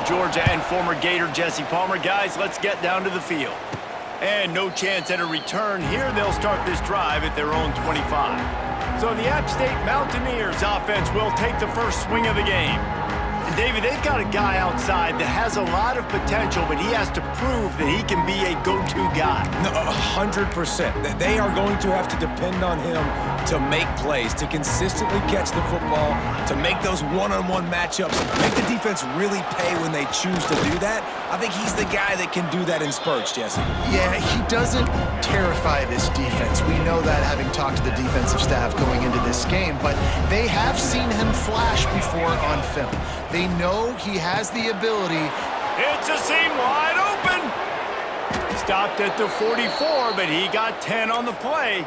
Georgia and former Gator Jesse Palmer. Guys, let's get down to the field. And no chance at a return here. They'll start this drive at their own 25. So the App State Mountaineers offense will take the first swing of the game. And David, they've got a guy outside that has a lot of potential, but he has to prove that he can be a go-to guy. No, 100%. They are going to have to depend on him to make plays, to consistently catch the football, to make those one-on-one matchups, make the defense really pay when they choose to do that. I think he's the guy that can do that in spurts, Jesse. Yeah, he doesn't terrify this defense. We know that having talked to the defensive staff going into this game, but they have seen him flash before on film. They know he has the ability. It's a seam wide open. Stopped at the 44, but he got 10 on the play.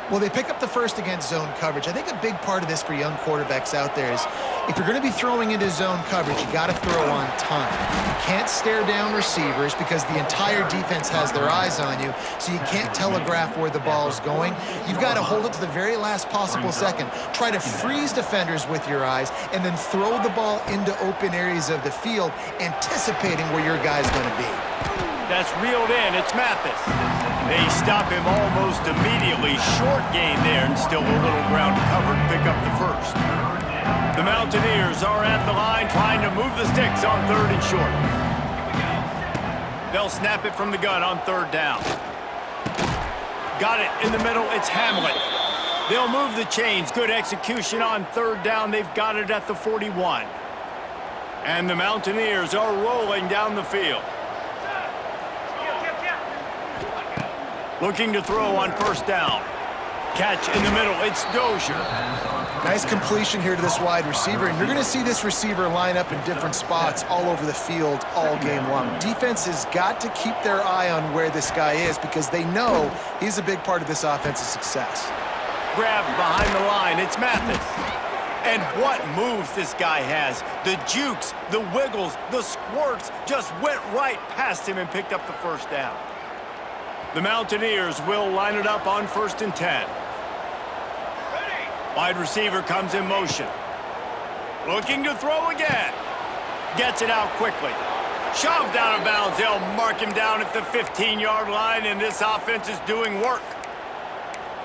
Well, they pick up the first against zone coverage. I think a big part of this for young quarterbacks out there is if you're going to be throwing into zone coverage, you got to throw on time. You can't stare down receivers because the entire defense has their eyes on you, so you can't telegraph where the ball's going. You've got to hold it to the very last possible second. Try to freeze defenders with your eyes and then throw the ball into open areas of the field, anticipating where your guy's going to be. That's reeled in. It's Mathis. They stop him almost immediately. Short gain there and still a little ground to cover to pick up the first. The Mountaineers are at the line trying to move the sticks on third and short. They'll snap it from the gun on third down. Got it in the middle. It's Hamlet. They'll move the chains. Good execution on third down. They've got it at the 41. And the Mountaineers are rolling down the field. Looking to throw on first down. Catch in the middle. It's Dozier. Nice completion here to this wide receiver, and you're going to see this receiver line up in different spots all over the field all game long. Defense has got to keep their eye on where this guy is because they know he's a big part of this offense's success. Grabbed behind the line. It's Mathis. And what moves this guy has. The jukes, the wiggles, the squirts just went right past him and picked up the first down. The Mountaineers will line it up on first and 10. Wide receiver comes in motion. Looking to throw again. Gets it out quickly. Shoved out of bounds. They'll mark him down at the 15-yard line, and this offense is doing work.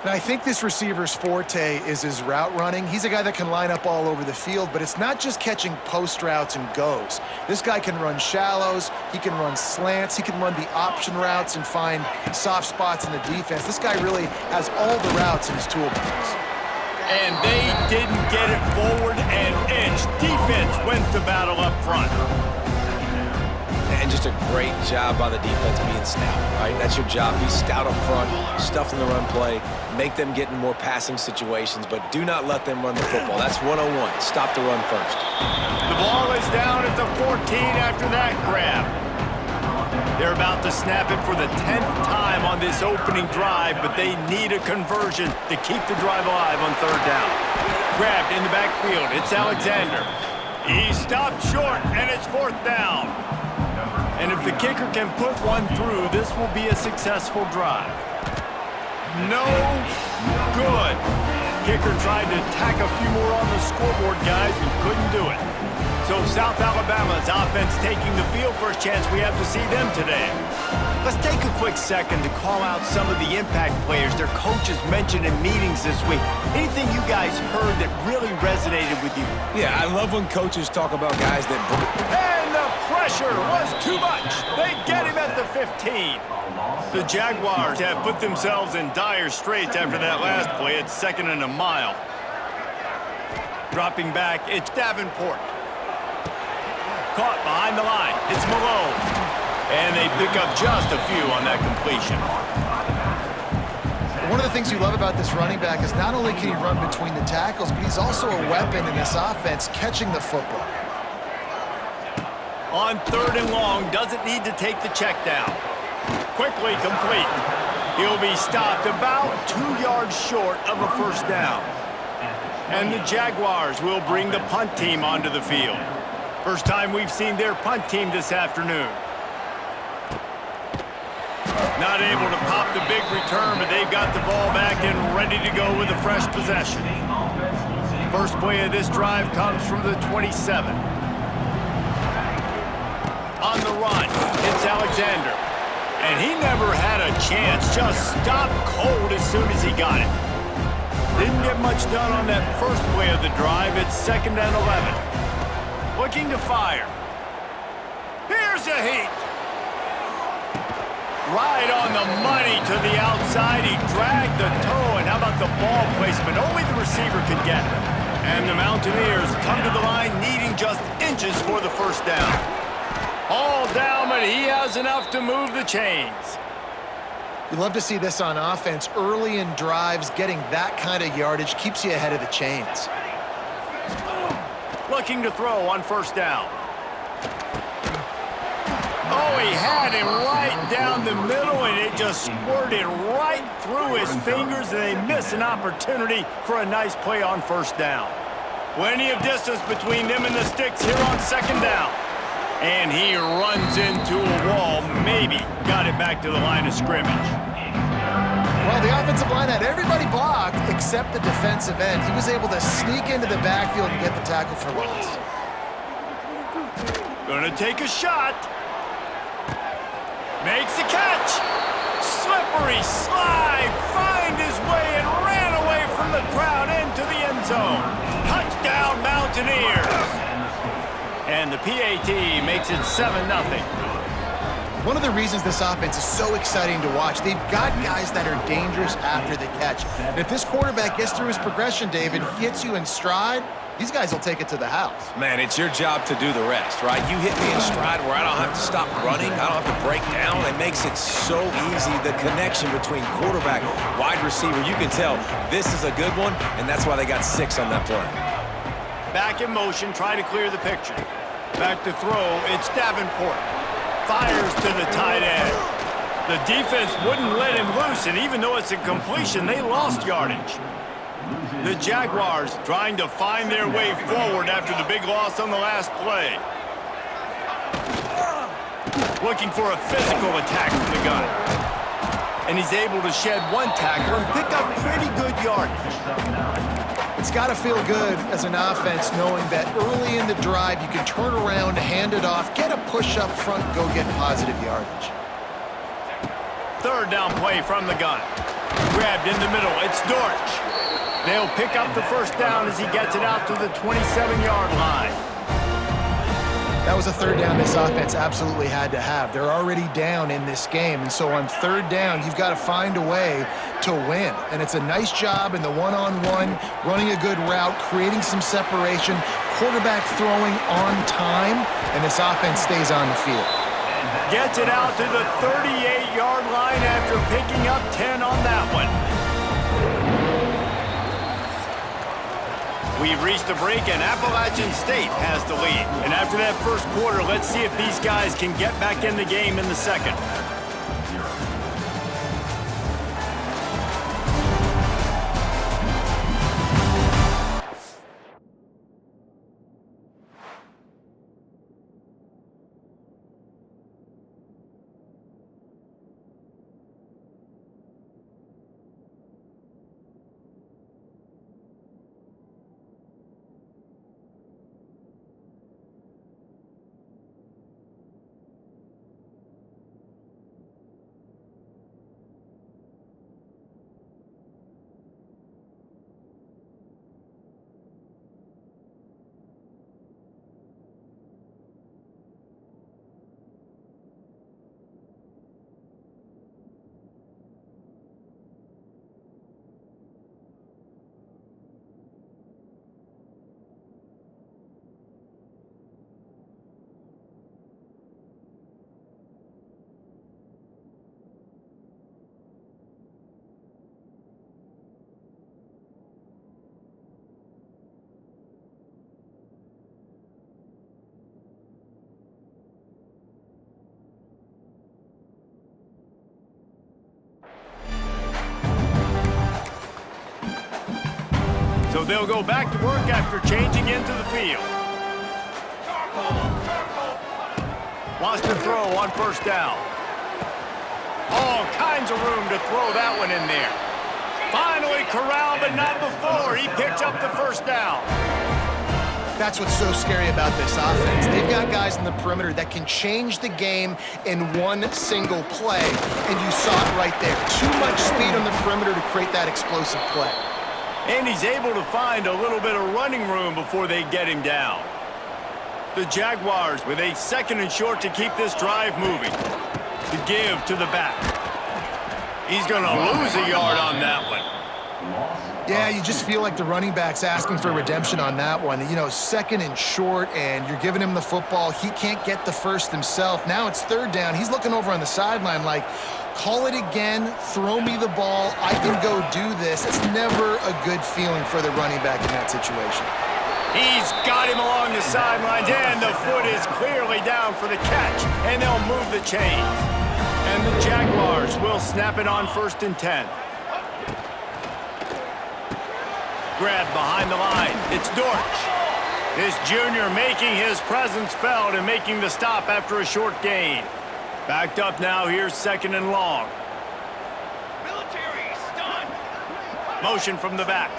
And I think this receiver's forte is his route running. He's a guy that can line up all over the field, but it's not just catching post routes and goes. This guy can run shallows, he can run slants, he can run the option routes and find soft spots in the defense. This guy really has all the routes in his toolbox. And they didn't get it forward an inch. Defense wins the battle up front. And just a great job by the defense being stout, right? That's your job. Be stout up front, stuff in the run play, make them get in more passing situations, but do not let them run the football. That's 101. Stop the run first. The ball is down at the 14 after that grab. They're about to snap it for the 10th time on this opening drive, but they need a conversion to keep the drive alive on third down. Grabbed in the backfield. It's Alexander. He stopped short, and it's fourth down. And if the kicker can put one through, this will be a successful drive. No good. Kicker tried to tack a few more on the scoreboard, guys, and couldn't do it. So South Alabama's offense taking the field. First chance we have to see them today. Let's take a quick second to call out some of the impact players their coaches mentioned in meetings this week. Anything you guys heard that really resonated with you? Yeah, I love when coaches talk about guys that... And the pressure was too much. They get him at the 15. The Jaguars have put themselves in dire straits after that last play. It's second and a mile. Dropping back, it's Davenport. Caught behind the line. It's Malone. And they pick up just a few on that completion. One of the things you love about this running back is not only can he run between the tackles, but he's also a weapon in this offense catching the football. On third and long, doesn't need to take the check down. Quickly complete. He'll be stopped about 2 yards short of a first down. And the Jaguars will bring the punt team onto the field. First time we've seen their punt team this afternoon. Not able to pop the big return, but they've got the ball back and ready to go with a fresh possession. First play of this drive comes from the 27. ender. And he never had a chance. Just stopped cold as soon as he got it. Didn't get much done on that first play of the drive. It's 2nd and 11. Looking to fire. Here's a heat. Right on the money to the outside. He dragged the toe, and how about the ball placement? Only the receiver could get it. And the Mountaineers come to the line needing just inches for the first down. All down, but he has enough to move the chains. You love to see this on offense. Early in drives, getting that kind of yardage keeps you ahead of the chains. Looking to throw on 1st down. Oh, he had him right down the middle, and it just squirted right through his fingers, and they miss an opportunity for a nice play on 1st down. Plenty of distance between them and the sticks here on 2nd down. And he runs into a wall, maybe got it back to the line of scrimmage. Well, the offensive line had everybody blocked except the defensive end. He was able to sneak into the backfield and get the tackle for loss. Gonna take a shot. Makes the catch. Slippery slide. Find his way and ran away from the crowd into the end zone. Touchdown, Mountaineers. And the PAT makes it 7-0. One of the reasons this offense is so exciting to watch, they've got guys that are dangerous after the catch. And if this quarterback gets through his progression, David, hits you in stride, these guys will take it to the house. Man, it's your job to do the rest, right? You hit me in stride where I don't have to stop running. I don't have to break down. It makes it so easy. The connection between quarterback, wide receiver, you can tell this is a good one, and that's why they got 6 on that play. Back in motion, try to clear the picture. Back to throw, it's Davenport. Fires to the tight end. The defense wouldn't let him loose, and even though it's a completion, they lost yardage. The Jaguars trying to find their way forward after the big loss on the last play. Looking for a physical attack from the gun. And he's able to shed one tackle and pick up pretty good yardage. It's got to feel good as an offense knowing that early in the drive you can turn around, hand it off, get a push up front, go get positive yardage. 3rd down play from the gun. Grabbed in the middle. It's Dortch. They'll pick up the 1st down as he gets it out to the 27-yard line. That was a 3rd down this offense absolutely had to have. They're already down in this game, and so on 3rd down, you've got to find a way to win. And it's a nice job in the one-on-one, running a good route, creating some separation, quarterback throwing on time, and this offense stays on the field. Gets it out to the 38-yard line after picking up 10 on that one. We've reached a break, and Appalachian State has the lead. And after that first quarter, let's see if these guys can get back in the game in the second. So they'll go back to work after changing into the field. Wants to throw on 1st down. All kinds of room to throw that one in there. Finally corralled, but not before. He picks up the 1st down. That's what's so scary about this offense. They've got guys in the perimeter that can change the game in one single play, and you saw it right there. Too much speed on the perimeter to create that explosive play. And he's able to find a little bit of running room before they get him down. The Jaguars with a 2nd and short to keep this drive moving. To give to the back. He's going to lose a yard on that one. Yeah, you just feel like the running back's asking for redemption on that one. You know, 2nd and short, and you're giving him the football. He can't get the first himself. Now it's 3rd down. He's looking over on the sideline like, call it again, throw me the ball, I can go do this. It's never a good feeling for the running back in that situation. He's got him along the sidelines, and the foot is clearly down for the catch, and they'll move the chains. And the Jaguars will snap it on 1st and 10. Grab behind the line. It's Dortch. This junior making his presence felt and making the stop after a short gain. Backed up now. Here's 2nd and long. Military stun. Motion from the back.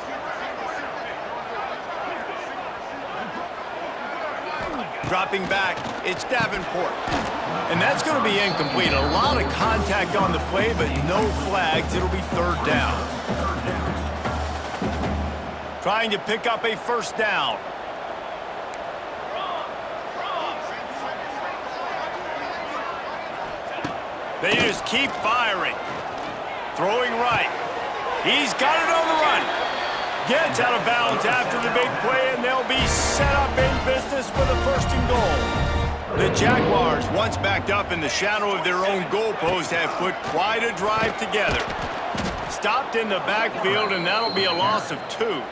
Dropping back, it's Davenport. And that's going to be incomplete. A lot of contact on the play, but no flags. It'll be 3rd down. Trying to pick up a 1st down. They just keep firing. Throwing right. He's got it on the run. Gets out of bounds after the big play, and they'll be set up in business with a 1st and goal. The Jaguars, once backed up in the shadow of their own goalpost, have put quite a drive together. Stopped in the backfield, and that'll be a loss of 2.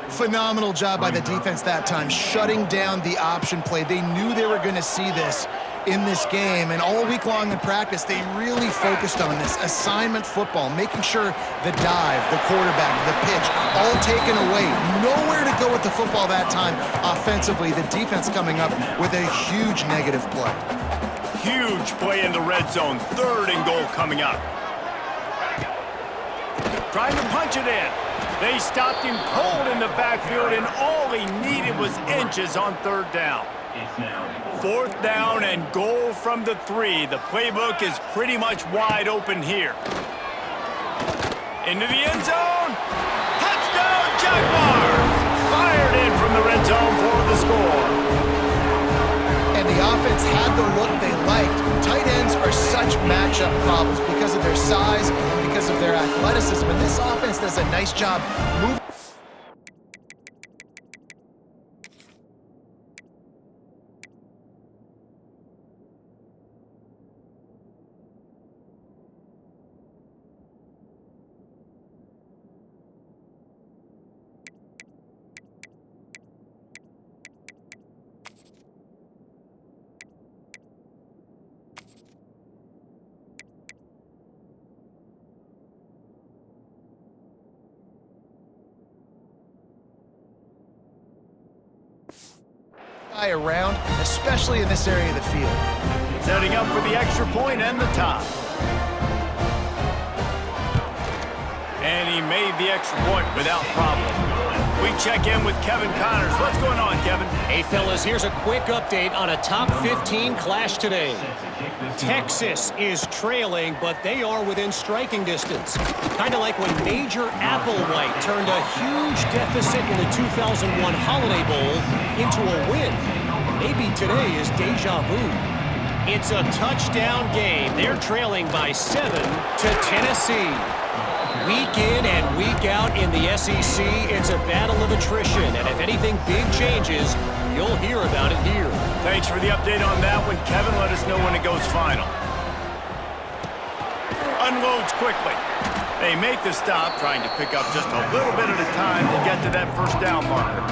Phenomenal job by the defense that time, shutting down the option play. They knew they were going to see this in this game, and all week long in practice, they really focused on this assignment football, making sure the dive, the quarterback, the pitch, all taken away. Nowhere to go with the football that time offensively. The defense coming up with a huge negative play. Huge play in the red zone. 3rd and goal coming up. Trying to punch it in. They stopped him cold in the backfield, and all he needed was inches on 3rd down. 4th down and goal from the 3. The playbook is pretty much wide open here. Into the end zone. Touchdown, Jaguars! Fired in from the red zone for the score. And the offense had the look they liked. Tight ends are such matchup problems because of their size and because of their athleticism. And this offense does a nice job moving. Around, especially in this area of the field. Setting up for the extra point and the top. And he made the extra point without problem. We check in with Kevin Connors. What's going on, Kevin? Hey, fellas, here's a quick update on a top 15 clash today. Texas is trailing, but they are within striking distance. Kind of like when Major Applewhite turned a huge deficit in the 2001 Holiday Bowl into a win. Maybe today is deja vu. It's a touchdown game. They're trailing by 7 to Tennessee. Week in and week out in the SEC, it's a battle of attrition, and if anything big changes, you'll hear about it here. Thanks for the update on that one, Kevin. Let us know when it goes final. Unloads quickly. They make the stop, trying to pick up just a little bit at a time to get to that 1st down marker.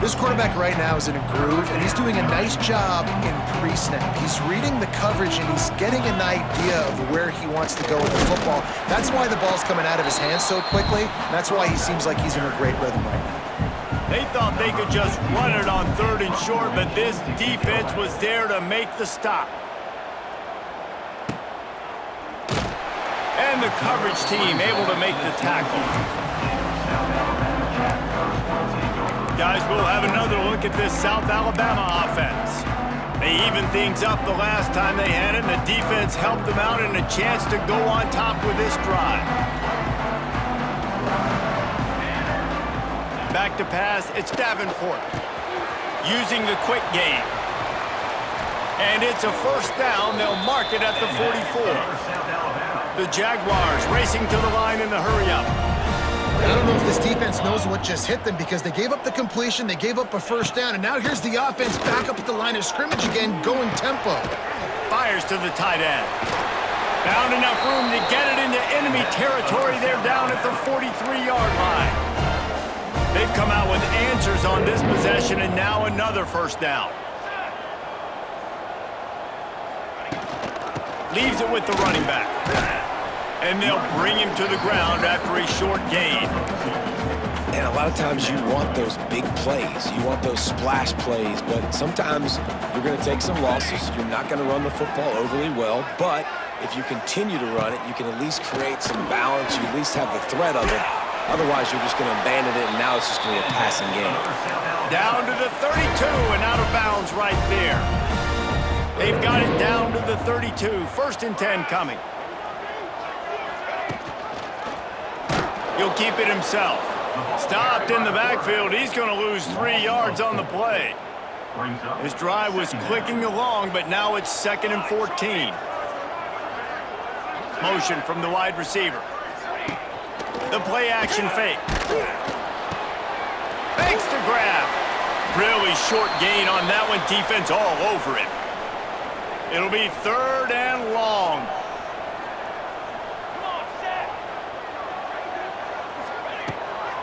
This quarterback right now is in a groove, and he's doing a nice job in pre-snap. He's reading the coverage, and he's getting an idea of where he wants to go with the football. That's why the ball's coming out of his hands so quickly. That's why he seems like he's in a great rhythm right now. They thought they could just run it on 3rd and short, but this defense was there to make the stop. And the coverage team able to make the tackle. Guys, we'll have another look at this South Alabama offense. They evened things up the last time they had it, and the defense helped them out and a chance to go on top with this drive. Back to pass, it's Davenport using the quick game. And it's a first down. They'll mark it at the 44. The Jaguars racing to the line in the hurry-up. I don't know if this defense knows what just hit them because they gave up the completion, they gave up a first down, and now here's the offense back up at the line of scrimmage again, going tempo. Fires to the tight end. Found enough room to get it into enemy territory. They're down at the 43-yard line. They've come out with answers on this possession, and now another first down. Leaves it with the running back. And they'll bring him to the ground after a short gain. And a lot of times you want those big plays. You want those splash plays. But sometimes you're going to take some losses. You're not going to run the football overly well. But if you continue to run it, you can at least create some balance. You at least have the threat of it. Otherwise, you're just going to abandon it, and now it's just going to be a passing game. Down to the 32 and out of bounds right there. They've got it down to the 32. First and 10 coming. He'll keep it himself. Stopped in the backfield. He's going to lose 3 yards on the play. His drive was clicking along, but now it's 2nd and 14. Motion from the wide receiver. The play-action fake. Fakes to grab. Really short gain on that one. Defense all over it. It'll be 3rd and long.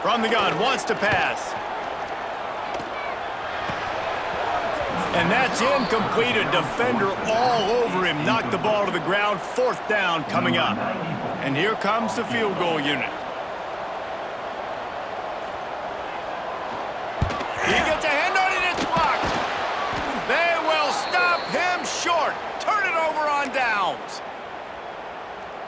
From the gun, wants to pass. And that's incomplete. A defender all over him. Knocked the ball to the ground. 4th down coming up. And here comes the field goal unit. He gets a hand on it, it's blocked. They will stop him short. Turn it over on downs.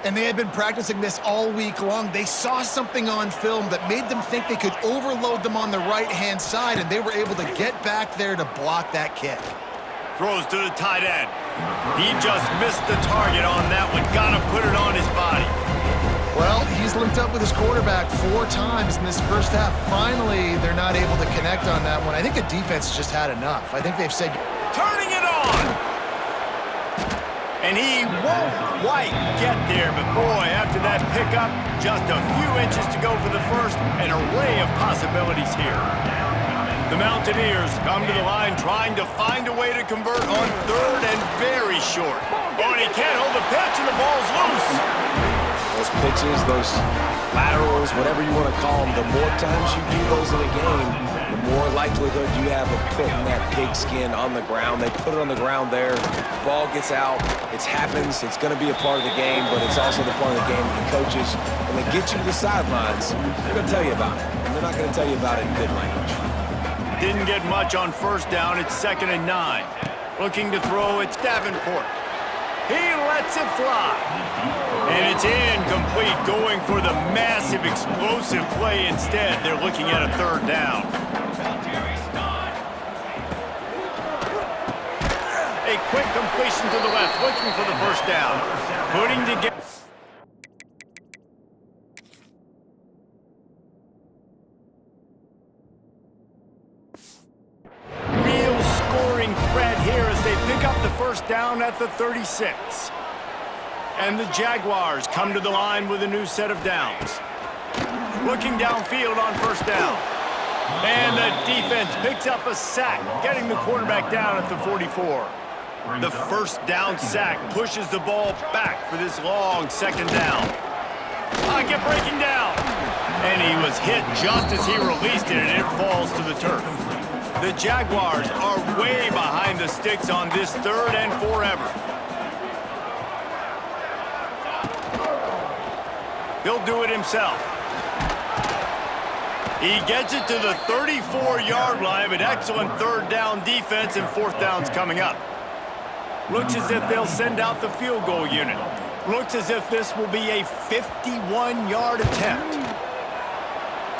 And they had been practicing this all week long. They saw something on film that made them think they could overload them on the right-hand side, and they were able to get back there to block that kick. Throws to the tight end. He just missed the target on that one. Got to put it on his body. Well, he's linked up with his quarterback 4 times in this first half. Finally, they're not able to connect on that one. I think the defense just had enough. I think they've said... Turning it on! And he won't quite get there, but boy, after that pickup, just a few inches to go for the first. An array of possibilities here. The Mountaineers come to the line trying to find a way to convert on 3rd and very short. Oh, and he can't hold the pitch, and the ball's loose. Those pitches, those laterals, whatever you want to call them, the more times you do those in a game, the more likelihood you have of putting that pigskin on the ground. They put it on the ground there. Ball gets out. It happens. It's going to be a part of the game, but it's also the part of the game that the coaches, when they get you to the sidelines, they're going to tell you about it. And they're not going to tell you about it in good language. Didn't get much on first down. It's 2nd and 9. Looking to throw, it's Davenport. He lets it fly. And it's incomplete, going for the massive explosive play instead. They're looking at a 3rd down. A quick completion to the left, looking for the first down. Putting together. Real scoring threat here as they pick up the first down at the 36. And the Jaguars come to the line with a new set of downs. Looking downfield on first down. And the defense picks up a sack, getting the quarterback down at the 44. The first down sack pushes the ball back for this long 2nd down. Pocket breaking down. And he was hit just as he released it, and it falls to the turf. The Jaguars are way behind the sticks on this 3rd and forever. He'll do it himself. He gets it to the 34-yard line, but excellent 3rd down defense, and 4th down's coming up. Looks as if they'll send out the field goal unit. Looks as if this will be a 51-yard attempt.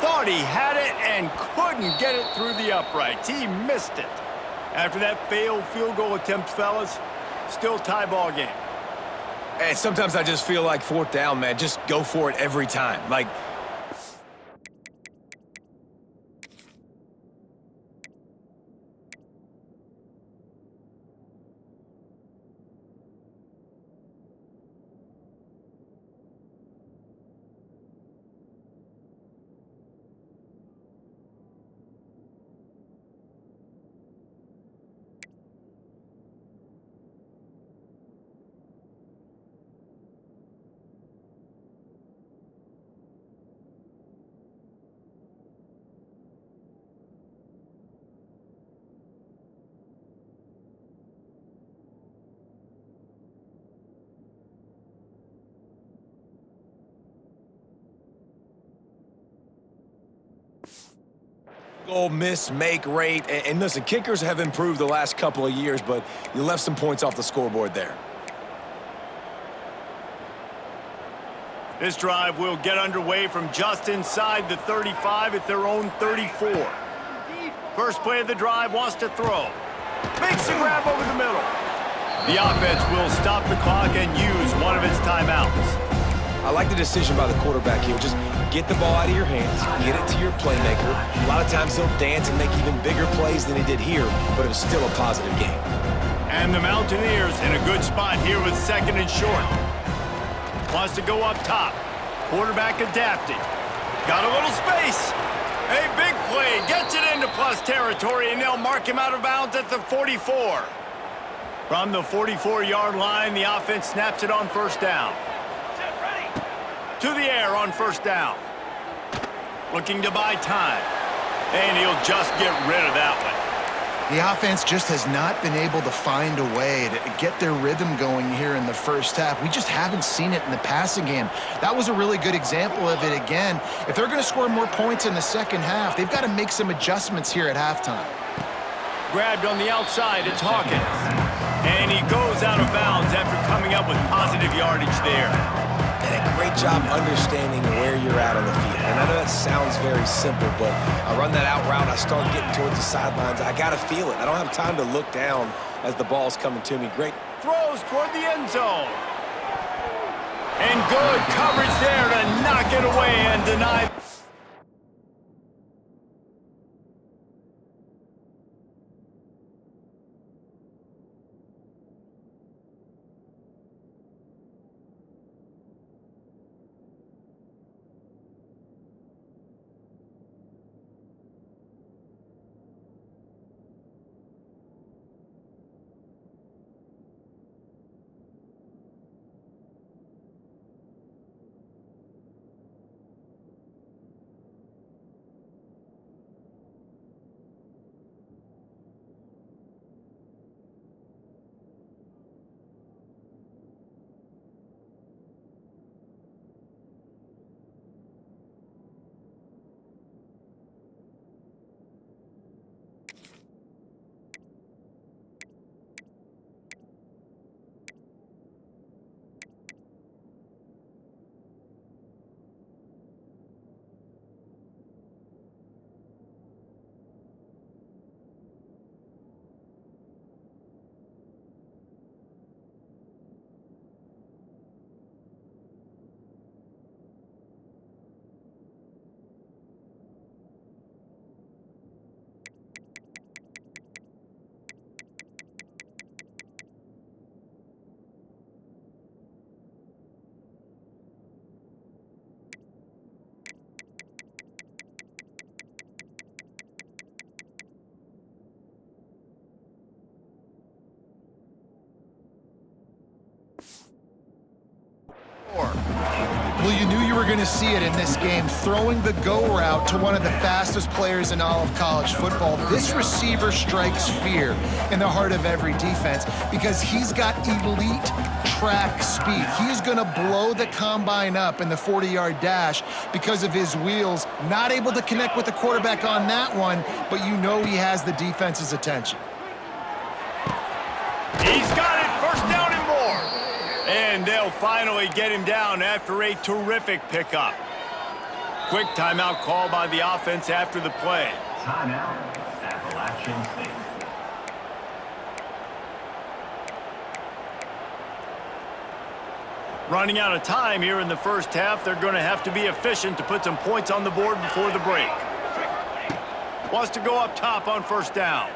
Thought he had it and couldn't get it through the uprights. He missed it. After that failed field goal attempt, fellas, still tie ball game. And sometimes I just feel like 4th down, man. Just go for it every time. Like, goal miss make rate. And listen, kickers have improved the last couple of years, but you left some points off the scoreboard there. This drive will get underway from just inside the 35 at their own 34. First play of the drive, wants to throw. Makes a grab over the middle. The offense will stop the clock and use one of its timeouts. I like the decision by the quarterback here. Just get the ball out of your hands, get it to your playmaker. A lot of times he'll dance and make even bigger plays than he did here, but it was still a positive game. And the Mountaineers in a good spot here with 2nd and short. Wants to go up top. Quarterback adapting. Got a little space. A big play. Gets it into plus territory, and they'll mark him out of bounds at the 44. From the 44-yard line, the offense snaps it on 1st down. To the air on 1st down. Looking to buy time. And he'll just get rid of that one. The offense just has not been able to find a way to get their rhythm going here in the first half. We just haven't seen it in the passing game. That was a really good example of it again. If they're going to score more points in the second half, they've got to make some adjustments here at halftime. Grabbed on the outside, it's Hawkins. And he goes out of bounds after coming up with positive yardage there. And a great job understanding where you're at on the field. And I know that sounds very simple, but I run that out route, I start getting towards the sidelines. I got to feel it. I don't have time to look down as the ball's coming to me. Great. Throws toward the end zone. And good coverage there to knock it away and deny. Well, you knew you were going to see it in this game, throwing the go route to one of the fastest players in all of college football. This receiver strikes fear in the heart of every defense because he's got elite track speed. He's going to blow the combine up in the 40-yard dash because of his wheels. Not able to connect with the quarterback on that one, but you know he has the defense's attention. He's got it. First down and more. And they'll finally get him down after a terrific pickup. Quick timeout call by the offense after the play. Timeout, Appalachian State. Running out of time here in the first half, they're going to have to be efficient to put some points on the board before the break. Wants to go up top on first down.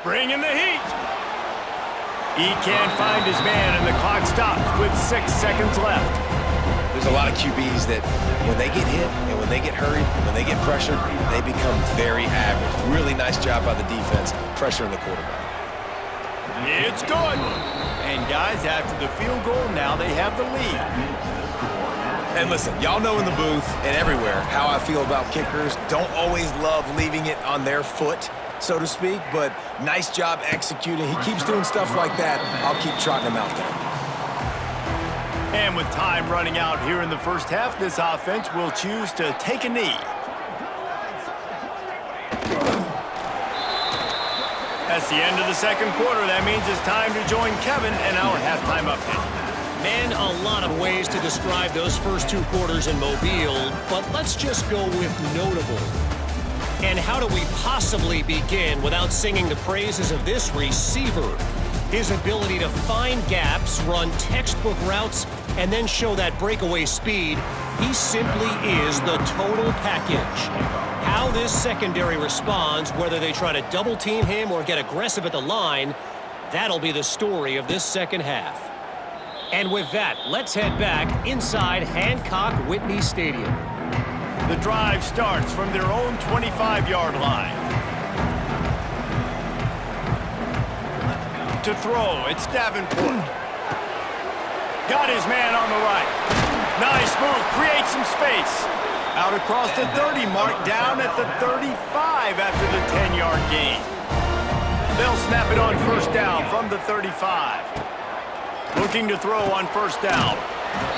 Bring in the heat. He can't find his man, and the clock stops with 6 seconds left. There's a lot of QBs that when they get hit and when they get hurried and when they get pressured, they become very average. Really nice job by the defense pressuring the quarterback. It's good. And guys, after the field goal, now they have the lead. And listen, y'all know in the booth and everywhere how I feel about kickers. Don't always love leaving it on their foot, so to speak, but nice job executing. He keeps doing stuff like that. I'll keep trotting him out there. And with time running out here in the first half, this offense will choose to take a knee. That's the end of the second quarter. That means it's time to join Kevin and our halftime update. Man, a lot of ways to describe those first 2 quarters in Mobile, but let's just go with notable. And how do we possibly begin without singing the praises of this receiver? His ability to find gaps, run textbook routes, and then show that breakaway speed. He simply is the total package. How this secondary responds, whether they try to double-team him or get aggressive at the line, that'll be the story of this second half. And with that, let's head back inside Hancock Whitney Stadium. The drive starts from their own 25-yard line. To throw, it's Davenport. Got his man on the right. Nice move, creates some space. Out across the 30 mark, down at the 35 after the 10-yard gain. They'll snap it on first down from the 35. Looking to throw on first down.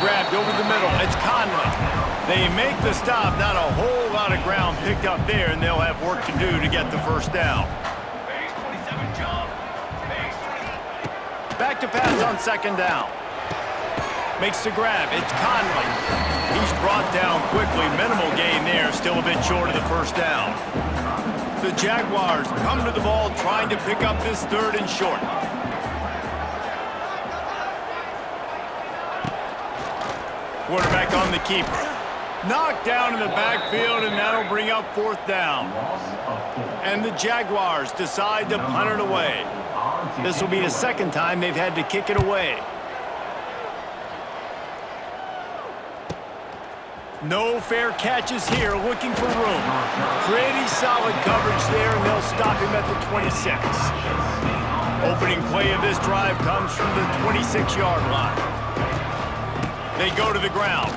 Grabbed over the middle, it's Conley. They make the stop, not a whole lot of ground picked up there, and they'll have work to do to get the first down. Back to pass on second down. Makes the grab. It's Conley. He's brought down quickly. Minimal gain there. Still a bit short of the first down. The Jaguars come to the ball trying to pick up this third and short. Quarterback on the keeper. Knocked down in the backfield, and that'll bring up fourth down. And the Jaguars decide to punt it away. This will be the second time they've had to kick it away. No fair catches here, looking for room. Pretty solid coverage there, and they'll stop him at the 26. Opening play of this drive comes from the 26-yard line. They go to the ground.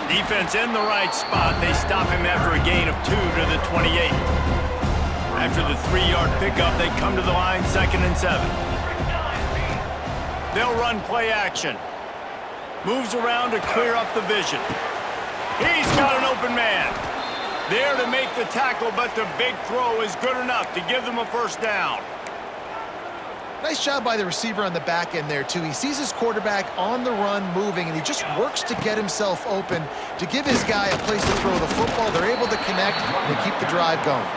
Defense in the right spot. They stop him after a gain of 2 to the 28. After the 3-yard pickup, they come to the line, 2nd and 7. They'll run play action. Moves around to clear up the vision. He's got an open man. There to make the tackle, but the big throw is good enough to give them a first down. Nice job by the receiver on the back end there, too. He sees his quarterback on the run moving, and he just works to get himself open to give his guy a place to throw the football. They're able to connect and they keep the drive going.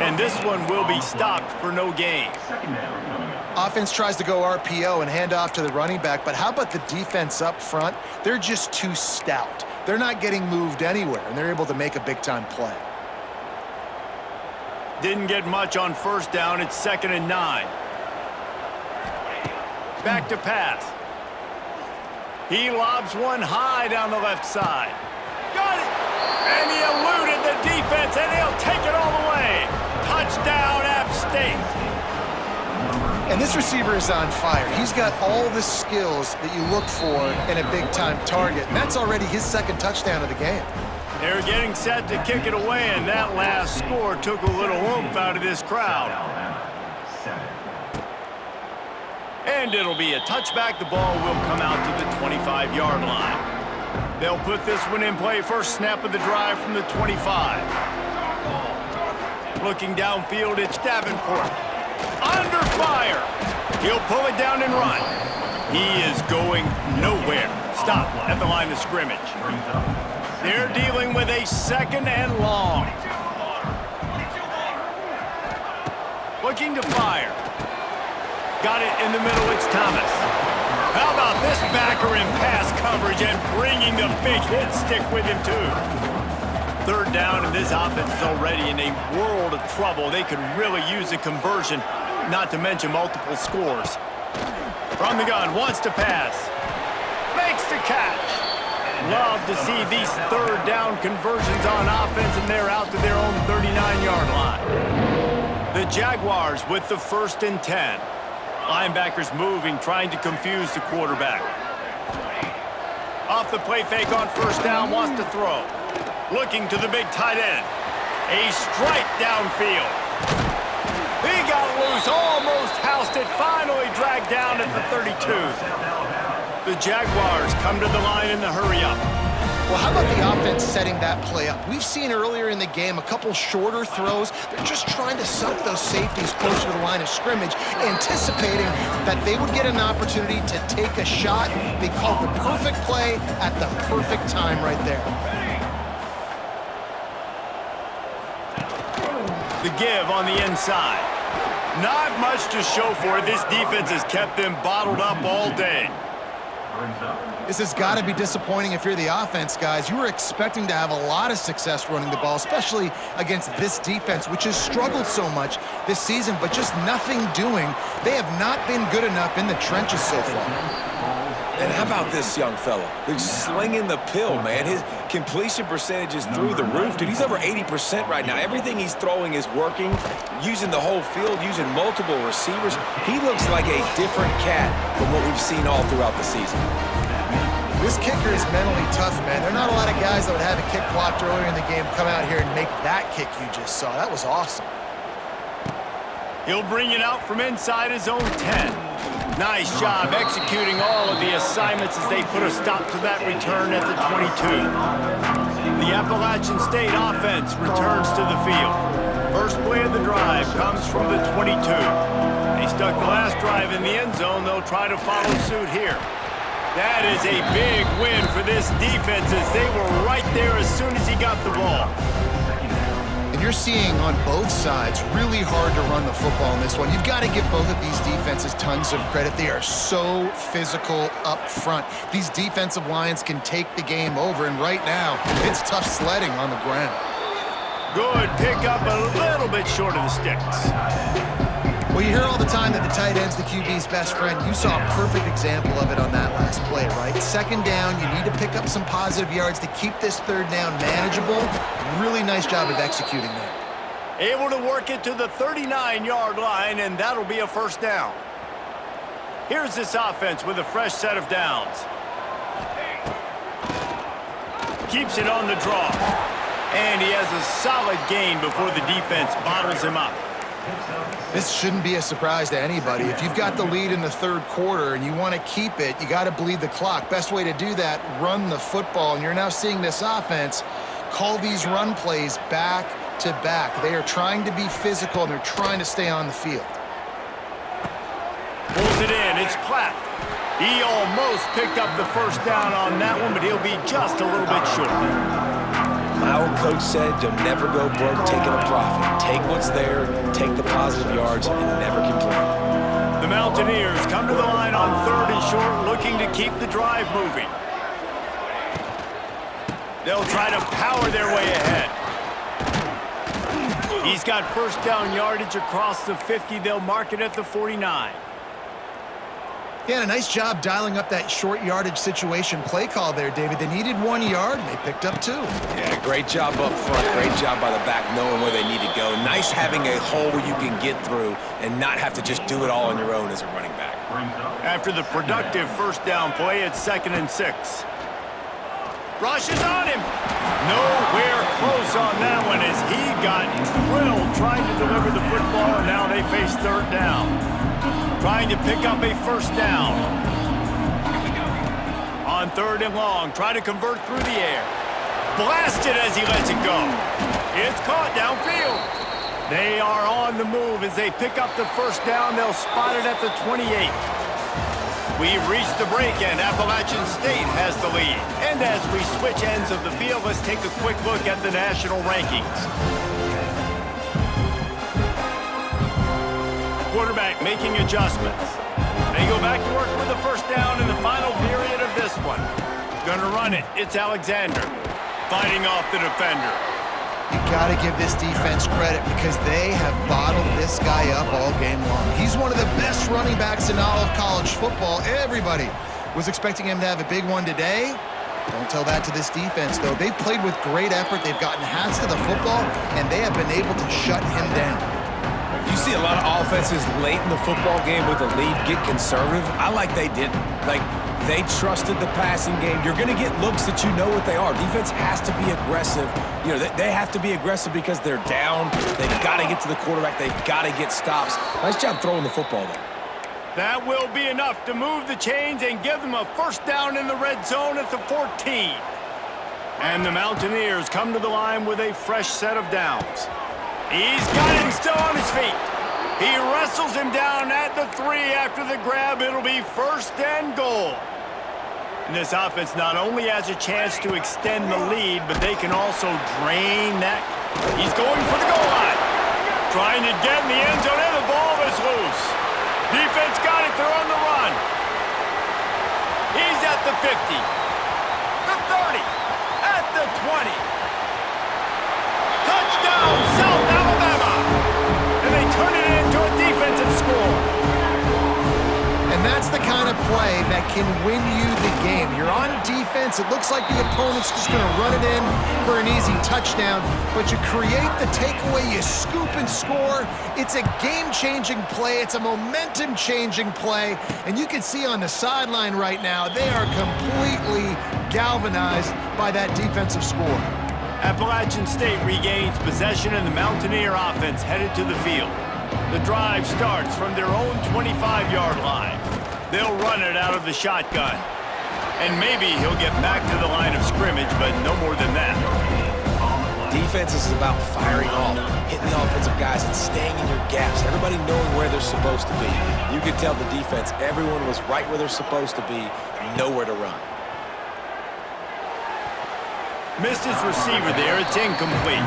And this one will be stopped for no gain. Offense tries to go RPO and hand off to the running back, but how about the defense up front? They're just too stout. They're not getting moved anywhere, and they're able to make a big-time play. Didn't get much on first down. It's 2nd and 9. Back to pass. He lobs one high down the left side. Got it! And he eluded the defense, and he'll take it all the way. Touchdown, App State. And this receiver is on fire. He's got all the skills that you look for in a big-time target, and that's already his 2nd touchdown of the game. They're getting set to kick it away, and that last score took a little oomph out of this crowd. And it'll be a touchback. The ball will come out to the 25-yard line. They'll put this one in play. First snap of the drive from the 25. Looking downfield, it's Davenport. Under fire. He'll pull it down and run. He is going nowhere. Stop at the line of scrimmage. They're dealing with a second and long. Looking to fire. Got it in the middle, it's Thomas. How about this backer in pass coverage and bringing the big hit stick with him too. Third down, and this offense is already in a world of trouble. They could really use a conversion, not to mention multiple scores. From the gun, wants to pass. Makes the catch. Love to see these third down conversions on offense, and they're out to their own 39-yard line. The Jaguars with the 1st and 10. Linebackers moving, trying to confuse the quarterback. Off the play fake on 1st down, wants to throw. Looking to the big tight end. A strike downfield. He got loose, almost housed it, finally dragged down at the 32. The Jaguars come to the line in the hurry-up. Well, how about the offense setting that play up? We've seen earlier in the game a couple shorter throws. They're just trying to suck those safeties closer to the line of scrimmage, anticipating that they would get an opportunity to take a shot. They called the perfect play at the perfect time right there. The give on the inside. Not much to show for it. This defense has kept them bottled up all day. This has got to be disappointing if you're the offense, guys. You were expecting to have a lot of success running the ball, especially against this defense, which has struggled so much this season, but just nothing doing. They have not been good enough in the trenches so far. And how about this young fella? He's slinging the pill, man. His completion percentage is through the roof. Dude, he's over 80% right now. Everything he's throwing is working, using the whole field, using multiple receivers. He looks like a different cat from what we've seen all throughout the season. This kicker is mentally tough, man. There are not a lot of guys that would have a kick blocked earlier in the game come out here and make that kick you just saw. That was awesome. He'll bring it out from inside his own 10. Nice job executing all of the assignments as they put a stop to that return at the 22. The Appalachian State offense returns to the field. First play of the drive comes from the 22. They stuck the last drive in the end zone. They'll try to follow suit here. That is a big win for this defense as they were right there as soon as he got the ball. And you're seeing on both sides really hard to run the football in this one. You've got to give both of these defenses tons of credit. They are so physical up front. These defensive lines can take the game over, and right now, it's tough sledding on the ground. Good pickup, a little bit short of the sticks. Well, you hear all the time that the tight end's the QB's best friend. You saw a perfect example of it on that last play, right? Second down, you need to pick up some positive yards to keep this third down manageable. Really nice job of executing there. Able to work it to the 39-yard line, and that'll be a first down. Here's this offense with a fresh set of downs. Keeps it on the draw. And he has a solid gain before the defense bottles him up. This shouldn't be a surprise to anybody. If you've got the lead in the third quarter and you want to keep it, you got to bleed the clock. Best way to do that, run the football. And you're now seeing this offense call these run plays back to back. They are trying to be physical, and they're trying to stay on the field. Pulls it in. It's Platt. He almost picked up the first down on that one, but he'll be just a little bit short. My old coach said you'll never go broke taking a profit. Take what's there, take the positive yards, and never complain. The Mountaineers come to the line on 3rd and short, looking to keep the drive moving. They'll try to power their way ahead. He's got first down yardage across the 50. They'll mark it at the 49. Yeah, a nice job dialing up that short yardage situation play call there, David. They needed 1 yard, and they picked up 2. Yeah, great job up front. Great job by the back knowing where they need to go. Nice having a hole where you can get through and not have to just do it all on your own as a running back. After the productive first down play, it's 2nd and 6. Rush is on him. Nowhere close on that one as he got drilled trying to deliver the football, and now they face 3rd down. Trying to pick up a first down. On 3rd and long, try to convert through the air. Blasted as he lets it go. It's caught downfield. They are on the move as they pick up the first down. They'll spot it at the 28. We've reached the break, and Appalachian State has the lead. And as we switch ends of the field, let's take a quick look at the national rankings. Quarterback making adjustments. They go back to work with the first down in the final period of this one. Gonna run it. It's Alexander fighting off the defender. You got to give this defense credit because they have bottled this guy up all game long. He's one of the best running backs in all of college football. Everybody was expecting him to have a big one today. Don't tell that to this defense, though. They've played with great effort. They've gotten hands to the football, and they have been able to shut him down. You see a lot of offenses late in the football game with a lead get conservative. I like they didn't. Like, they trusted the passing game. You're going to get looks that you know what they are. Defense has to be aggressive. You know, they have to be aggressive because they're down. They've got to get to the quarterback. They've got to get stops. Nice job throwing the football there. That will be enough to move the chains and give them a first down in the red zone at the 14. And the Mountaineers come to the line with a fresh set of downs. He's got him still on his feet. He wrestles him down at the 3 after the grab. It'll be first and goal. And this offense not only has a chance to extend the lead, but they can also drain that. He's going for the goal line. Trying to get in the end zone, and the ball is loose. Defense got it. They're on the run. He's at the 50, the 30, at the 20. Touchdown, South Alabama. And they turn it into a defensive score. And that's the kind of play that can win you the game. You're on defense. It looks like the opponent's just going to run it in for an easy touchdown, but you create the takeaway, you scoop and score. It's a game-changing play. It's a momentum-changing play, and you can see on the sideline right now, they are completely galvanized by that defensive score. Appalachian State regains possession, and the Mountaineer offense headed to the field. The drive starts from their own 25-yard line. They'll run it out of the shotgun. And maybe he'll get back to the line of scrimmage, but no more than that. Defense is about firing off, hitting the offensive guys, and staying in your gaps. Everybody knowing where they're supposed to be. You could tell the defense, everyone was right where they're supposed to be, nowhere to run. Missed his receiver there. It's incomplete.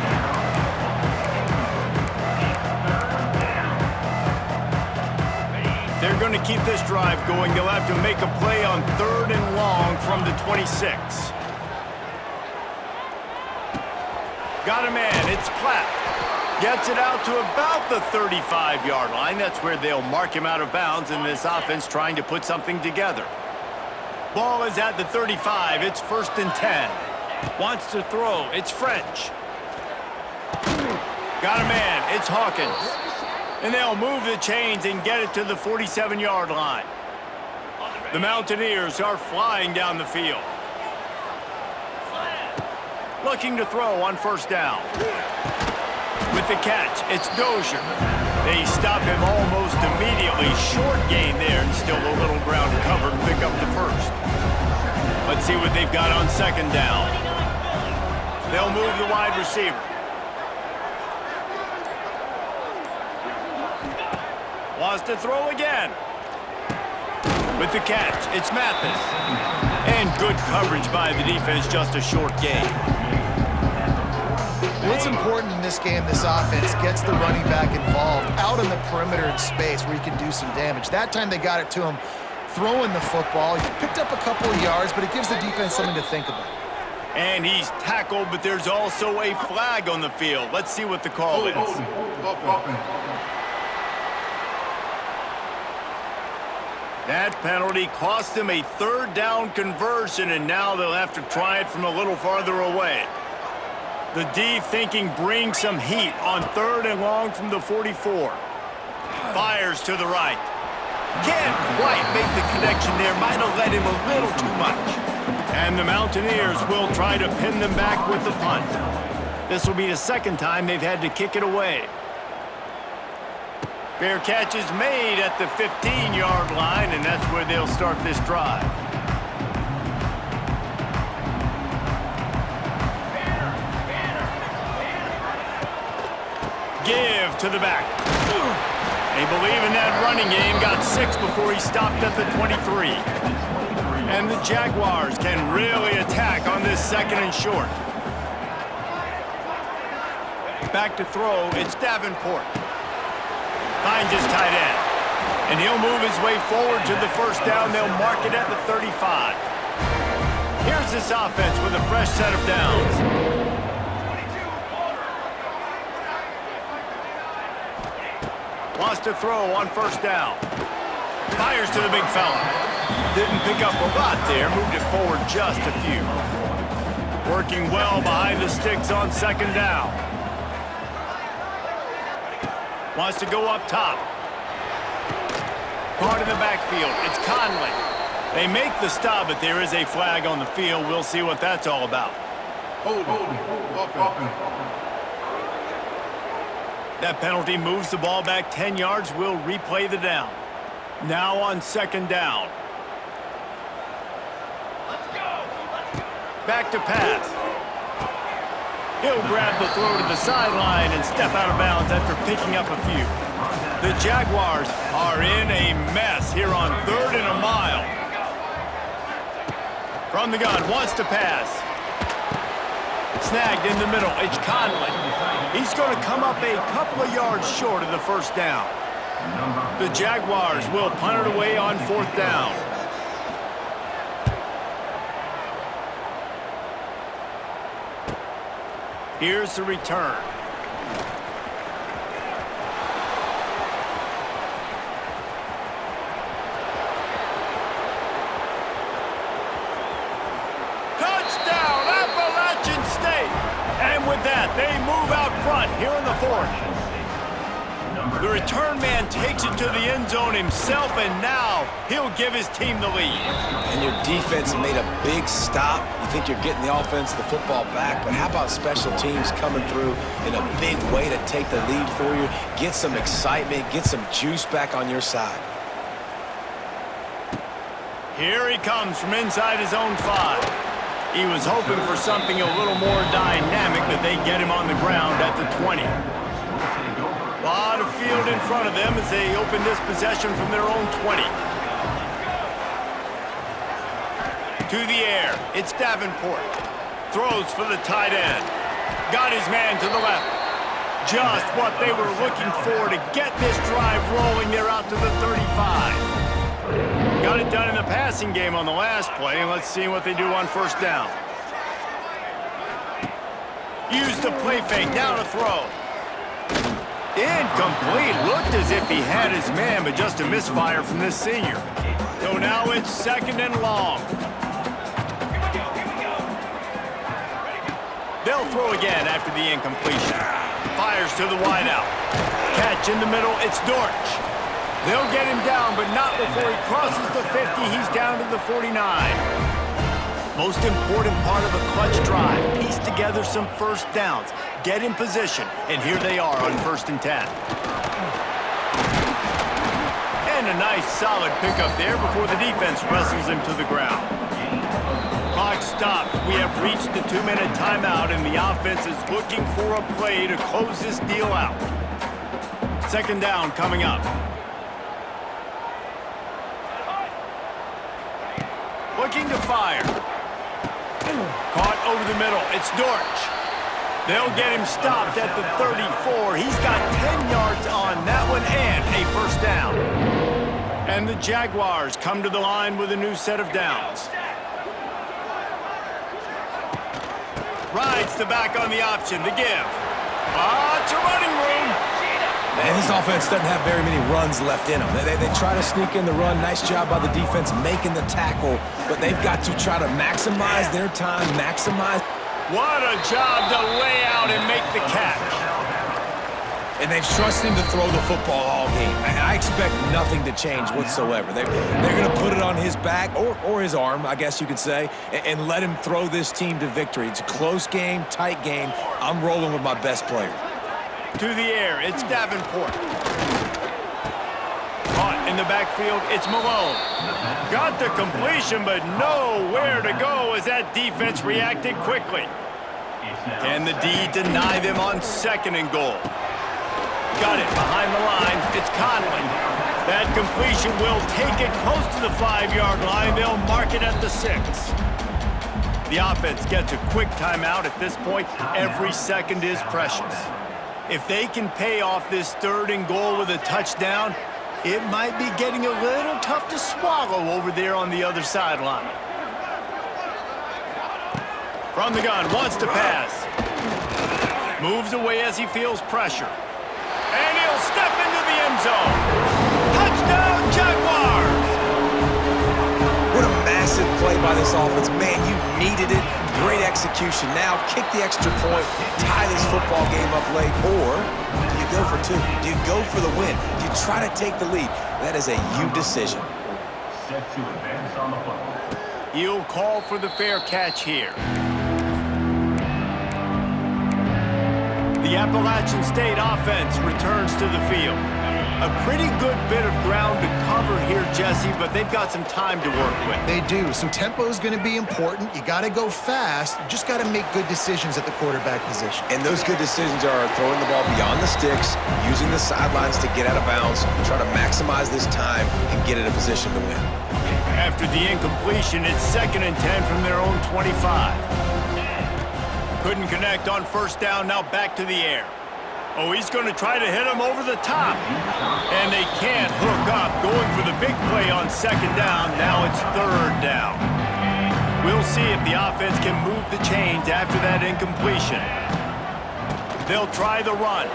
They're going to keep this drive going. They'll have to make a play on 3rd and long from the 26. Got a man. It's Platt. Gets it out to about the 35-yard line. That's where they'll mark him out of bounds, and this offense trying to put something together. Ball is at the 35. It's 1st and 10. Wants to throw. It's French. Got a man. It's Hawkins. And they'll move the chains and get it to the 47-yard line. The Mountaineers are flying down the field. Looking to throw on 1st down. With the catch, it's Dozier. They stop him almost immediately. Short gain there, and still a little ground covered to pick up the 1st. Let's see what they've got on 2nd down. They'll move the wide receiver. Wants to throw again. With the catch, it's Mathis. And good coverage by the defense, just a short gain. What's important in this game, this offense gets the running back involved out in the perimeter in space where he can do some damage. That time they got it to him throwing the football. He picked up a couple of yards, but it gives the defense something to think about. And he's tackled, but there's also a flag on the field. Let's see what the call is. That penalty cost them a 3rd down conversion, and now they'll have to try it from a little farther away. The D thinking bring some heat on 3rd and long from the 44. Fires to the right. Can't quite make the connection there. Might have led him a little too much. And the Mountaineers will try to pin them back with the punt. This will be the 2nd time they've had to kick it away. Fair catch is made at the 15-yard line, and that's where they'll start this drive. Give to the back. They believe in that running game. Got 6 before he stopped at the 23. And the Jaguars can really attack on this 2nd and short. Back to throw, it's Davenport. Finds his tight end. And he'll move his way forward to the 1st down. They'll mark it at the 35. Here's this offense with a fresh set of downs. Wants to throw on 1st down. Fires to the big fella. Didn't pick up a lot there. Moved it forward just a few. Working well behind the sticks on 2nd down. Wants to go up top. Caught in the backfield. It's Conley. They make the stop, but there is a flag on the field. We'll see what that's all about. That penalty moves the ball back 10 yards. We'll replay the down. Now on 2nd down. Back to pass. He'll grab the throw to the sideline and step out of bounds after picking up a few. The Jaguars are in a mess here on 3rd and a mile. From the gun, wants to pass. Snagged in the middle, it's Conley. He's going to come up a couple of yards short of the 1st down. The Jaguars will punt it away on 4th down. Here's the return. Touchdown, Appalachian State! And with that, they move out front here in the 4th. The return man takes it to the end zone himself, and now he'll give his team the lead. And your defense made a big stop. You think you're getting the offense, the football back, but how about special teams coming through in a big way to take the lead for you, get some excitement, get some juice back on your side. Here he comes from inside his own 5. He was hoping for something a little more dynamic, but they get him on the ground at the 20. A lot of field in front of them as they open this possession from their own 20. To the air, it's Davenport. Throws for the tight end. Got his man to the left. Just what they were looking for to get this drive rolling. They're out to the 35. Got it done in the passing game on the last play, and let's see what they do on 1st down. Use the play fake, now to throw. Incomplete. Looked as if he had his man, but just a misfire from this senior. So now it's 2nd and long. They'll throw again after the incompletion. Fires to the wideout. Catch in the middle, it's Dortch. They'll get him down, but not before he crosses the 50. He's down to the 49. Most important part of a clutch drive. Piece together some 1st downs. Get in position, and here they are on 1st and 10. And a nice solid pickup there before the defense wrestles him to the ground. Clock stops. We have reached the 2-minute timeout, and the offense is looking for a play to close this deal out. 2nd down coming up. Looking to fire. Caught over the middle. It's Dortch. They'll get him stopped at the 34. He's got 10 yards on that one and a 1st down. And the Jaguars come to the line with a new set of downs. Rides the back on the option, the give. Lots of running room. And this offense doesn't have very many runs left in them. They try to sneak in the run. Nice job by the defense making the tackle, but they've got to try to maximize their time, maximize. What a job to lay out and make the catch. And they've trusted him to throw the football all game. I expect nothing to change whatsoever. They're going to put it on his back, or his arm, I guess you could say, and let him throw this team to victory. It's a close game, tight game. I'm rolling with my best player. To the air, it's Davenport. Caught in the backfield, it's Malone. Got the completion, but nowhere to go as that defense reacted quickly. Can the D deny them on 2nd and goal? got it behind the line. It's Conley. That completion will take it close to the 5-yard line. They'll mark it at the 6. The offense gets a quick timeout at this point. Every second is precious. If they can pay off this 3rd and goal with a touchdown, it might be getting a little tough to swallow over there on the other sideline. From the gun, wants to pass. Moves away as he feels pressure. And he'll step into the end zone. Touchdown, Jaguars! What a massive play by this offense. Man, you needed it. Great execution. Now kick the extra point, tie this football game up late, or do you go for 2? Do you go for the win? Do you try to take the lead? That is a you decision. Set to advance on the football. He'll call for the fair catch here. The Appalachian State offense returns to the field. A pretty good bit of ground to cover here, Jesse, but they've got some time to work with. They do. So tempo is going to be important. You got to go fast. You just got to make good decisions at the quarterback position. And those good decisions are throwing the ball beyond the sticks, using the sidelines to get out of bounds, trying to maximize this time and get in a position to win. After the incompletion, it's 2nd and 10 from their own 25. Couldn't connect on 1st down, now back to the air. Oh, he's going to try to hit him over the top. And they can't hook up, going for the big play on 2nd down. Now it's 3rd down. We'll see if the offense can move the chains after that incompletion. They'll try the run.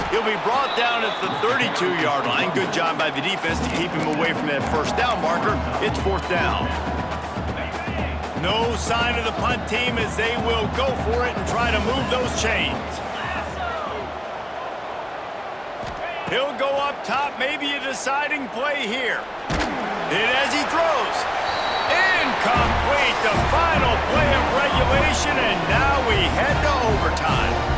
He'll be brought down at the 32-yard line. Good job by the defense to keep him away from that 1st down marker. It's 4th down. No sign of the punt team as they will go for it and try to move those chains. He'll go up top, maybe a deciding play here. And as he throws, incomplete, the final play of regulation, and now we head to overtime.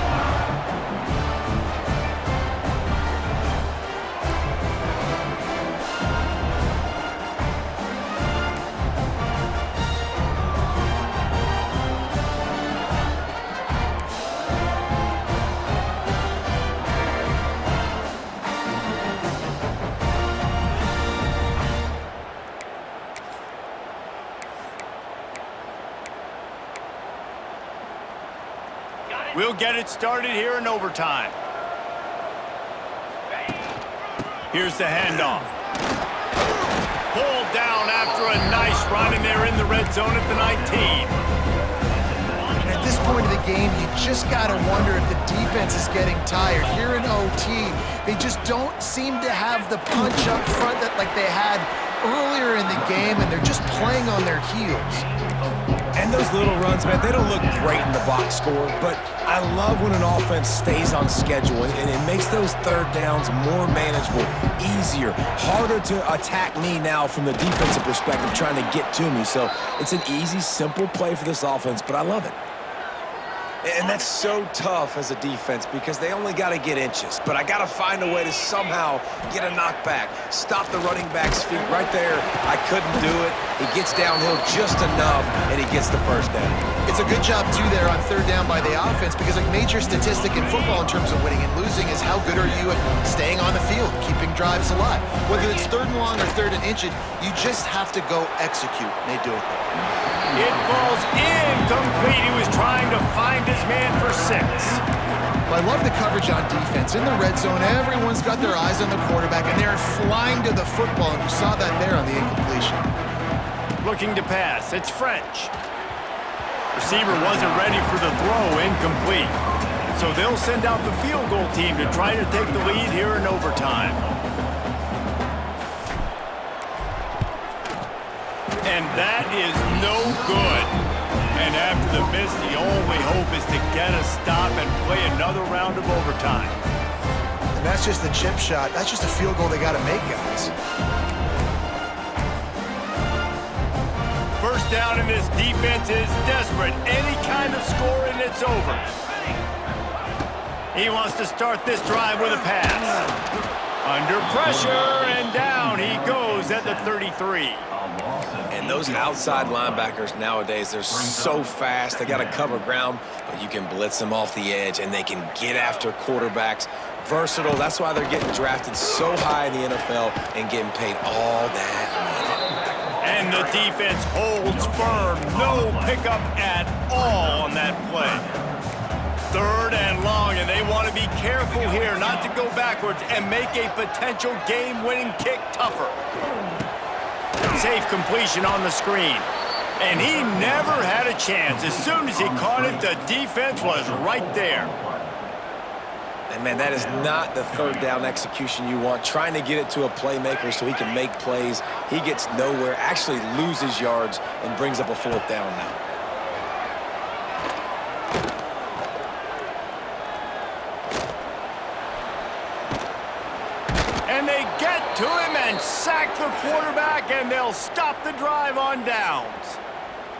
We'll get it started here in overtime. Here's the handoff. Pulled down after a nice run, and they're in the red zone at the 19. And at this point of the game, you just got to wonder if the defense is getting tired. Here in OT, they just don't seem to have the punch up front that like they had earlier in the game, and they're just playing on their heels. And those little runs, man, they don't look great in the box score, but I love when an offense stays on schedule, and it makes those 3rd downs more manageable, easier, harder to attack me now from the defensive perspective trying to get to me. So it's an easy, simple play for this offense, but I love it. And that's so tough as a defense because they only got to get inches. But I got to find a way to somehow get a knockback, stop the running back's feet right there. I couldn't do it. He gets downhill just enough, and he gets the 1st down. It's a good job, too, there on 3rd down by the offense because a major statistic in football in terms of winning and losing is how good are you at staying on the field, keeping drives alive. Whether it's 3rd and long or 3rd and inches, you just have to go execute. And they do it there. It falls incomplete. He was trying to find his man for 6. Well, I love the coverage on defense. In the red zone, everyone's got their eyes on the quarterback, and they're flying to the football, and you saw that there on the incompletion. Looking to pass. It's French. Receiver wasn't ready for the throw, incomplete. So they'll send out the field goal team to try to take the lead here in overtime. And that is no good. And after the miss, the only hope is to get a stop and play another round of overtime. And that's just the chip shot. That's just a field goal they got to make, guys. 1st down, and this defense is desperate. Any kind of score, and it's over. He wants to start this drive with a pass. Under pressure, and down he goes at the 33. And those outside linebackers nowadays, they're so fast. They got to cover ground, but you can blitz them off the edge, and they can get after quarterbacks versatile. That's why they're getting drafted so high in the NFL and getting paid all that money. And the defense holds firm. No pickup at all on that play. 3rd and long, and they want to be careful here not to go backwards and make a potential game-winning kick tougher. Safe completion on the screen. And he never had a chance. As soon as he caught it, the defense was right there. And, man, that is not the 3rd down execution you want. Trying to get it to a playmaker so he can make plays. He gets nowhere, actually loses yards, and brings up a 4th down now. And they get to him and sack the quarterback, and they'll stop the drive on downs.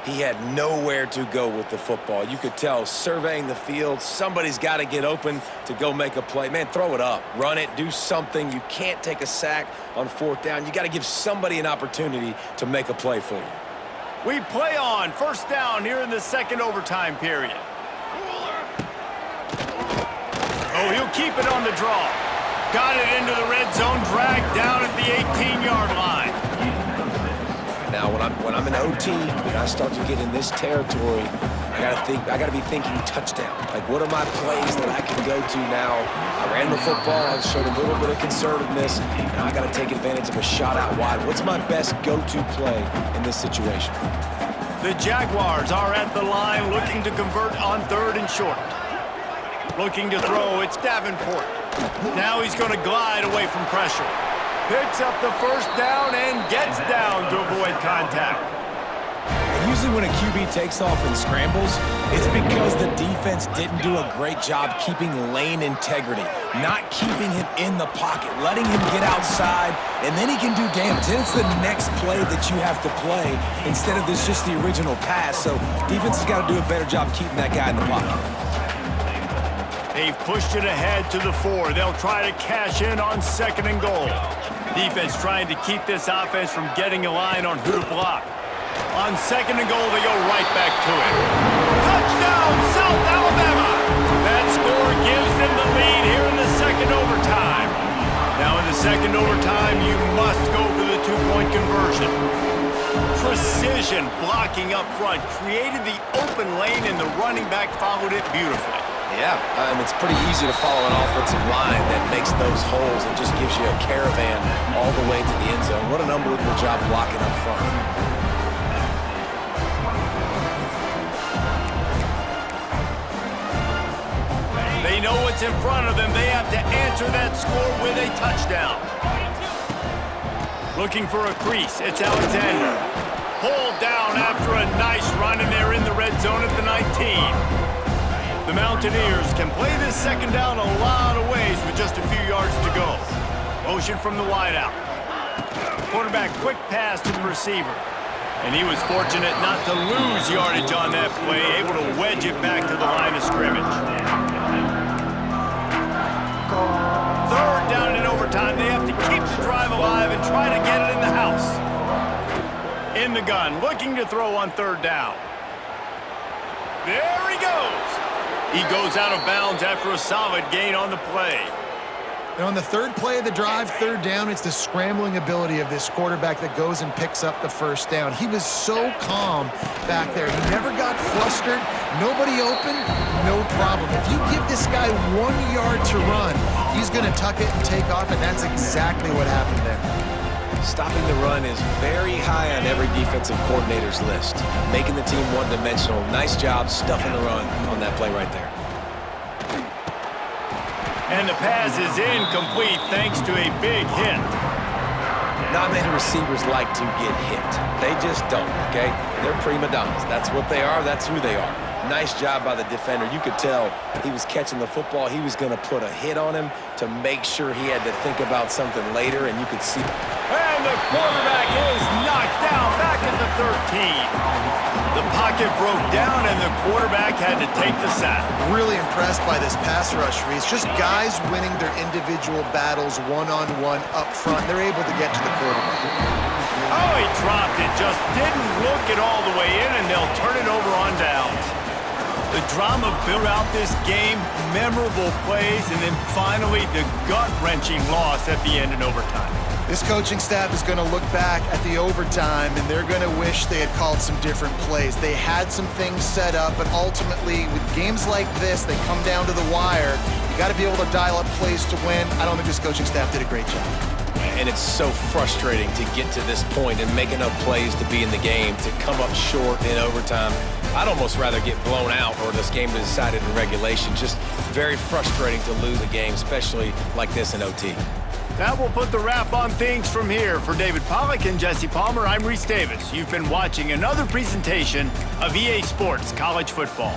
He had nowhere to go with the football. You could tell, surveying the field, somebody's got to get open to go make a play. Man, throw it up, run it, do something. You can't take a sack on 4th down. You got to give somebody an opportunity to make a play for you. We play on 1st down here in the 2nd overtime period. Oh, he'll keep it on the draw. Got it into the red zone, dragged down at the 18-yard line. Now, when I'm in OT, when I start to get in this territory, I gotta be thinking touchdown. Like, what are my plays that I can go to now? I ran the football, I showed a little bit of conservativeness. Now I gotta take advantage of a shot out wide. What's my best go-to play in this situation? The Jaguars are at the line looking to convert on 3rd and short. Looking to throw, it's Davenport. Now he's going to glide away from pressure. Picks up the 1st down and gets down to avoid contact. Usually when a QB takes off and scrambles, it's because the defense didn't do a great job keeping lane integrity, not keeping him in the pocket, letting him get outside, and then he can do damage. Then it's the next play that you have to play instead of this just the original pass. So defense has got to do a better job keeping that guy in the pocket. They've pushed it ahead to the 4. They'll try to cash in on 2nd and goal. Defense trying to keep this offense from getting a line on who to block. On 2nd and goal, they go right back to it. Touchdown, South Alabama! That score gives them the lead here in the 2nd overtime. Now in the 2nd overtime, you must go for the 2-point conversion. Precision blocking up front created the open lane, and the running back followed it beautifully. Yeah, it's pretty easy to follow an offensive line that makes those holes and just gives you a caravan all the way to the end zone. What an unbelievable job blocking up front. They know what's in front of them. They have to answer that score with a touchdown. Looking for a crease. It's Alexander. Pulled down after a nice run, and they're in the red zone at the 19. The Mountaineers can play this 2nd down a lot of ways with just a few yards to go. Motion from the wideout. Quarterback quick pass to the receiver. And he was fortunate not to lose yardage on that play, able to wedge it back to the line of scrimmage. 3rd down in overtime. They have to keep the drive alive and try to get it in the house. In the gun, looking to throw on 3rd down. There he goes. He goes out of bounds after a solid gain on the play. And on the 3rd play of the drive, 3rd down, it's the scrambling ability of this quarterback that goes and picks up the 1st down. He was so calm back there. He never got flustered. Nobody open, no problem. If you give this guy 1 yard to run, he's going to tuck it and take off, and that's exactly what happened there. Stopping the run is very high on every defensive coordinator's list. Making the team one-dimensional. Nice job stuffing the run on that play right there. And the pass is incomplete thanks to a big hit. Not many receivers like to get hit. They just don't, okay? They're prima donnas. That's what they are. That's who they are. Nice job by the defender. You could tell he was catching the football. He was going to put a hit on him to make sure he had to think about something later, and you could see. And the quarterback is knocked down back at the 13. The pocket broke down, and the quarterback had to take the sack. Really impressed by this pass rush, Reese. Just guys winning their individual battles one-on-one up front. They're able to get to the quarterback. Oh, he dropped it. Just didn't look it all the way in, and they'll turn it over on downs. The drama built out this game, memorable plays, and then finally the gut-wrenching loss at the end in overtime. This coaching staff is going to look back at the overtime, and they're going to wish they had called some different plays. They had some things set up, but ultimately, with games like this, they come down to the wire. You got to be able to dial up plays to win. I don't think this coaching staff did a great job. And it's so frustrating to get to this point and make enough plays to be in the game, to come up short in overtime. I'd almost rather get blown out or this game decided in regulation. Just very frustrating to lose a game, especially like this in OT. That will put the wrap on things from here. For David Pollack and Jesse Palmer, I'm Reese Davis. You've been watching another presentation of EA Sports College Football.